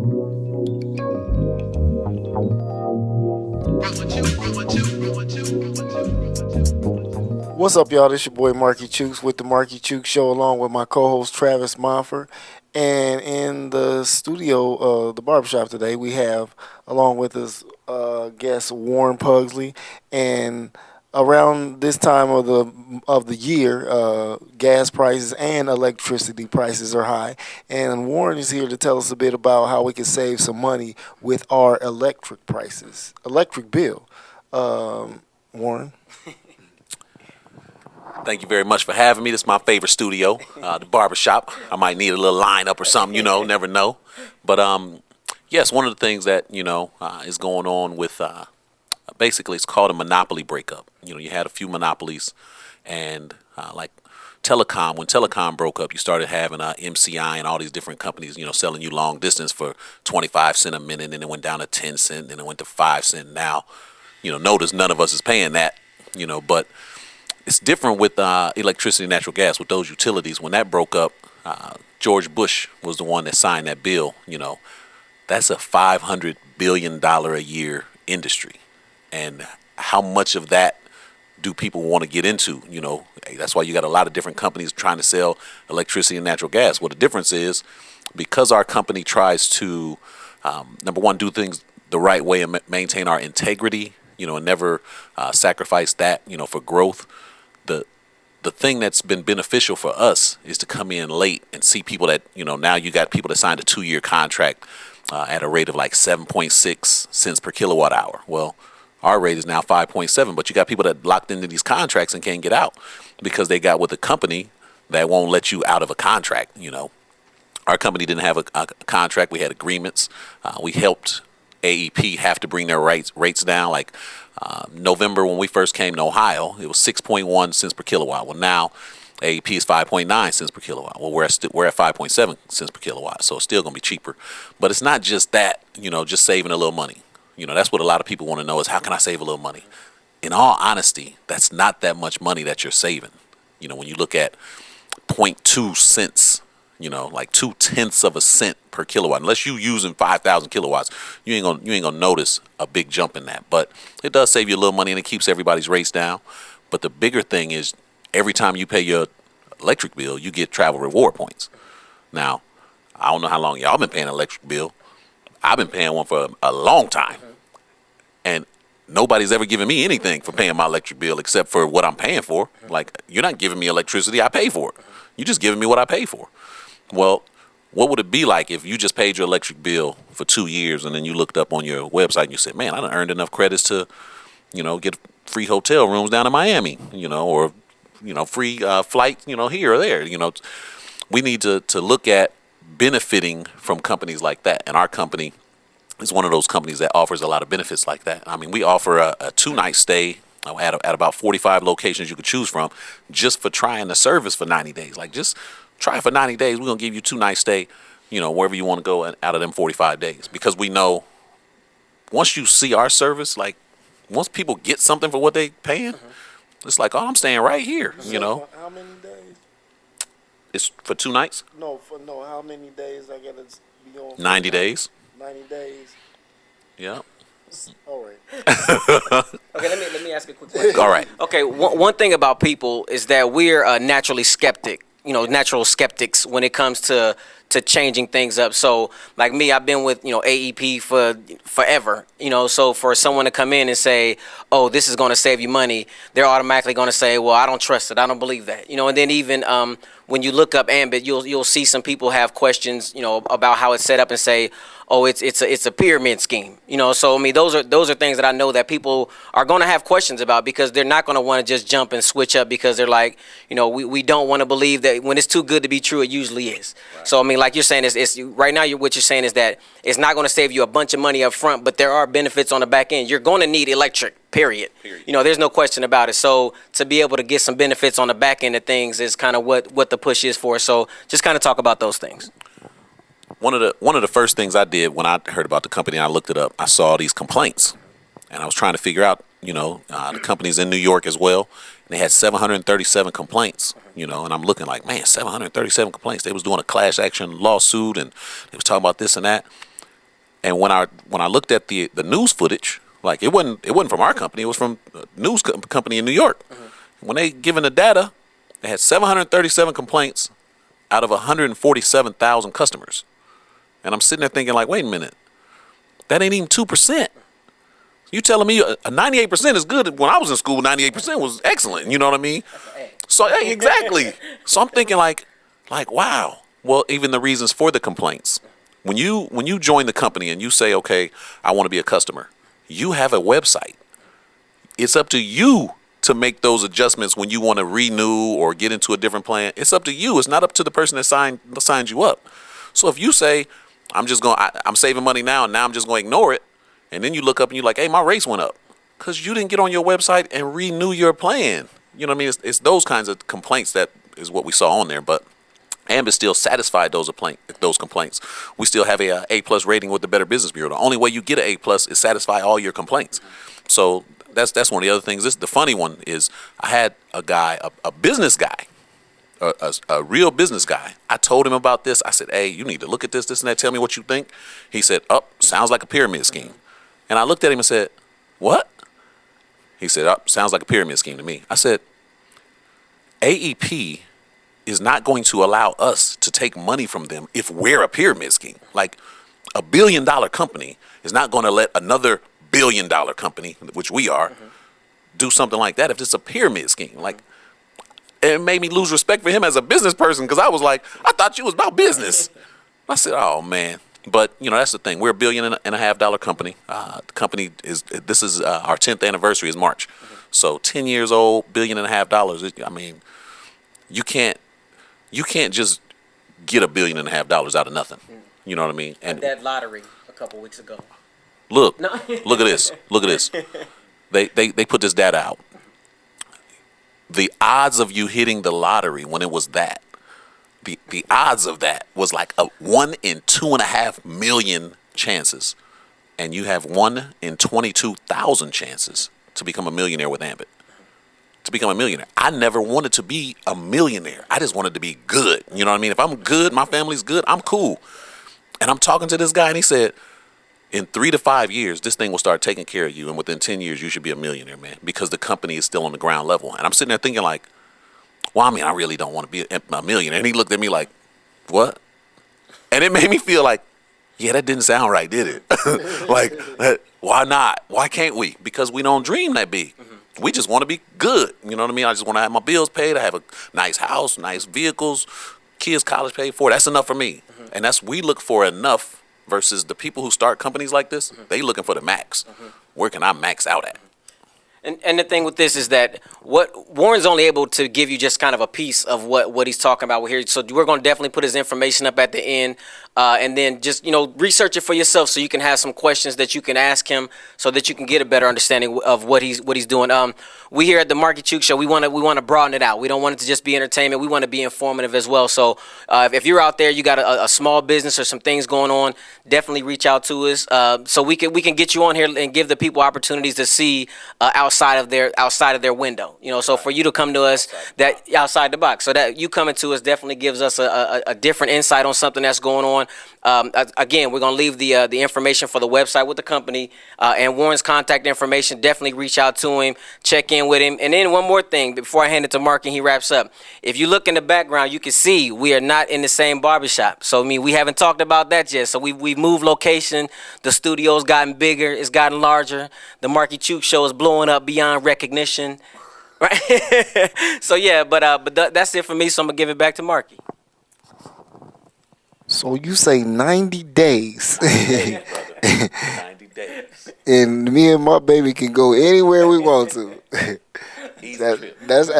What's up, y'all? This your boy Markey Chukes with the Markey Chukes Show, along with my co-host Travis Monfort. And in the studio, the barbershop today, we have, along with us, guest Warren Pughsley. And around this time of the year, gas prices and electricity prices are high. And Warren is here to tell us a bit about how we can save some money with our electric bill. Warren. Thank you very much for having me. This is my favorite studio, the barbershop. I might need a little lineup or something, never know. But yes, one of the things that, is going on with, basically it's called a monopoly breakup. You had a few monopolies, and like telecom, when telecom broke up, you started having MCI and all these different companies, selling you long distance for 25 cents a minute, and it went down to 10 cents, and it went to 5 cents. Now, notice none of us is paying that, but it's different with electricity and natural gas, with those utilities. When that broke up, George Bush was the one that signed that bill. That's a $500 billion a year industry. And how much of that do people want to get into? That's why you got a lot of different companies trying to sell electricity and natural gas. Well, the difference is, because our company tries to, number one, do things the right way and maintain our integrity, and never sacrifice that, for growth. The thing that's been beneficial for us is to come in late and see people that, now you got people that signed a 2-year contract at a rate of like 7.6 cents per kilowatt hour. Well, our rate is now 5.7, but you got people that locked into these contracts and can't get out because they got with a company that won't let you out of a contract. Our company didn't have a contract. We had agreements. We helped AEP have to bring their rates down. Like November, when we first came to Ohio, it was 6.1 cents per kilowatt. Well, now AEP is 5.9 cents per kilowatt. Well, we're at 5.7 cents per kilowatt, so it's still going to be cheaper. But it's not just that, just saving a little money. That's what a lot of people want to know is, how can I save a little money? In all honesty, that's not that much money that you're saving. When you look at 0.2 cents, like 0.2 of a cent per kilowatt. Unless you using 5,000 kilowatts, you ain't gonna notice a big jump in that. But it does save you a little money, and it keeps everybody's rates down. But the bigger thing is, every time you pay your electric bill, you get travel reward points. Now, I don't know how long y'all been paying an electric bill. I've been paying one for a long time, and nobody's ever given me anything for paying my electric bill except for what I'm paying for. Like, you're not giving me electricity, I pay for it. You're just giving me what I pay for. Well, what would it be like if you just paid your electric bill for 2 years, and then you looked up on your website and you said, man, I done earned enough credits to, get free hotel rooms down in Miami, or, free flight, here or there. We need to look at benefiting from companies like that. And our company is one of those companies that offers a lot of benefits like that. I mean, we offer a 2-night stay at about 45 locations you could choose from, just for trying the service for 90 days. Like, just try it for 90 days. We're going to give you 2-night stay, wherever you want to go out of them 45 days. Because we know once you see our service, like, once people get something for what they paying, it's like, oh, I'm staying right here, For how many days? It's for 2 nights? No, how many days I got to be on? 90 days. 90 days. Yeah. All right. Okay, let me ask a quick question. All right. Okay, one thing about people is that we're naturally natural skeptics when it comes to changing things up. So, like me, I've been with AEP for forever. So for someone to come in and say, "Oh, this is going to save you money," they're automatically going to say, "Well, I don't trust it. I don't believe that." And then even when you look up Ambit, you'll see some people have questions, about how it's set up and say, "Oh, it's a pyramid scheme." So I mean, those are things that I know that people are going to have questions about, because they're not going to want to just jump and switch up, because they're like, we don't want to believe that when it's too good to be true, it usually is. Right. So I mean, like you're saying, it's right now. What you're saying is that it's not going to save you a bunch of money up front, but there are benefits on the back end. You're going to need electric. Period. There's no question about it. So to be able to get some benefits on the back end of things is kind of what the push is for. So just kind of talk about those things. One of the first things I did when I heard about the company, and I looked it up, I saw these complaints, and I was trying to figure out, the company's in New York as well, and they had 737 complaints, and I'm looking like, man, 737 complaints. They was doing a class action lawsuit, and they was talking about this and that. And when I looked at the news footage, like it wasn't from our company. It was from a news company in New York. When they given the data, they had 737 complaints out of 147,000 customers. And I'm sitting there thinking, like, wait a minute, that ain't even 2%. You telling me a 98% is good? When I was in school, 98% was excellent. You know what I mean? So hey, exactly. So I'm thinking like, wow. Well, even the reasons for the complaints. When you join the company and you say, okay, I want to be a customer, you have a website. It's up to you to make those adjustments when you want to renew or get into a different plan. It's up to you. It's not up to the person that signed you up. So if you say, I'm saving money now and now I'm just going to ignore it, and then you look up and you're like, hey, my rates went up because you didn't get on your website and renew your plan. You know what I mean? It's those kinds of complaints that is what we saw on there. But Ambit still satisfied those complaints. We still have a A+ rating with the Better Business Bureau. The only way you get an A+ is satisfy all your complaints. So that's one of the other things. The funny one is I had a guy, a business guy, a real business guy. I told him about this. I said, hey, you need to look at this and that. Tell me what you think. He said, sounds like a pyramid scheme. And I looked at him and said, what? He said, sounds like a pyramid scheme to me. I said, AEP is not going to allow us to take money from them if we're a pyramid scheme. Like $1 billion company is not going to let another $1 billion company, which we are, do something like that if it's a pyramid scheme. Like, it made me lose respect for him as a business person because I was like, I thought you was about business. I said, oh man. But that's the thing. We're $1.5 billion company. The company this is our 10th anniversary is March. So 10 years old, $1.5 billion. I mean, you can't just get $1.5 billion out of nothing. You know what I mean? And that lottery a couple weeks ago. Look at this. Look at this. They put this data out. The odds of you hitting the lottery when it was that, the odds of that was like a 1 in 2.5 million chances, and you have 1 in 22,000 chances to become a millionaire with Ambit. To become a millionaire, I never wanted to be a millionaire. I just wanted to be good. You know what I mean? If I'm good, my family's good, I'm cool. And I'm talking to this guy, and he said, in 3 to 5 years, this thing will start taking care of you, and within 10 years, you should be a millionaire, man, because the company is still on the ground level. And I'm sitting there thinking like, well, I mean, I really don't want to be a millionaire. And he looked at me like, what? And it made me feel like, yeah, that didn't sound right, did it? Like, why not? Why can't we? Because we don't dream that big. We just want to be good. You know what I mean? I just want to have my bills paid. I have a nice house, nice vehicles, kids' college paid for. That's enough for me. And we look for enough versus the people who start companies like this. They looking for the max. Where can I max out at? And the thing with this is that what Warren's only able to give you just kind of a piece of what he's talking about here. So we're going to definitely put his information up at the end, and then just research it for yourself so you can have some questions that you can ask him so that you can get a better understanding of what he's doing. We here at the Markey Chukes Show, we want to broaden it out. We don't want it to just be entertainment. We want to be informative as well. So if you're out there, you got a small business or some things going on, definitely reach out to us so we can get you on here and give the people opportunities to see outside of their window. So for you to come to us outside the box, so that you coming to us definitely gives us a different insight on something that's going on. Again, we're gonna leave the information for the website with the company and Warren's contact information. Definitely reach out to him, check in with him. And then one more thing before I hand it to Mark and he wraps up. If you look in the background, you can see we are not in the same barbershop. So we haven't talked about that yet. So we moved location. The studio's gotten bigger. It's gotten larger. The Markey Chukes Show is blowing up beyond recognition. Right? So yeah, but that's it for me. So I'm gonna give it back to Markey. So you say 90 days. 90 days. And me and my baby can go anywhere we want to. That's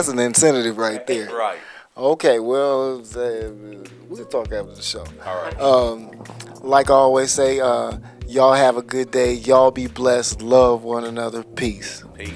an incentive right there. Right. Okay, well, we'll talk after the show. All right. Like I always say, y'all have a good day. Y'all be blessed. Love one another. Peace. Peace.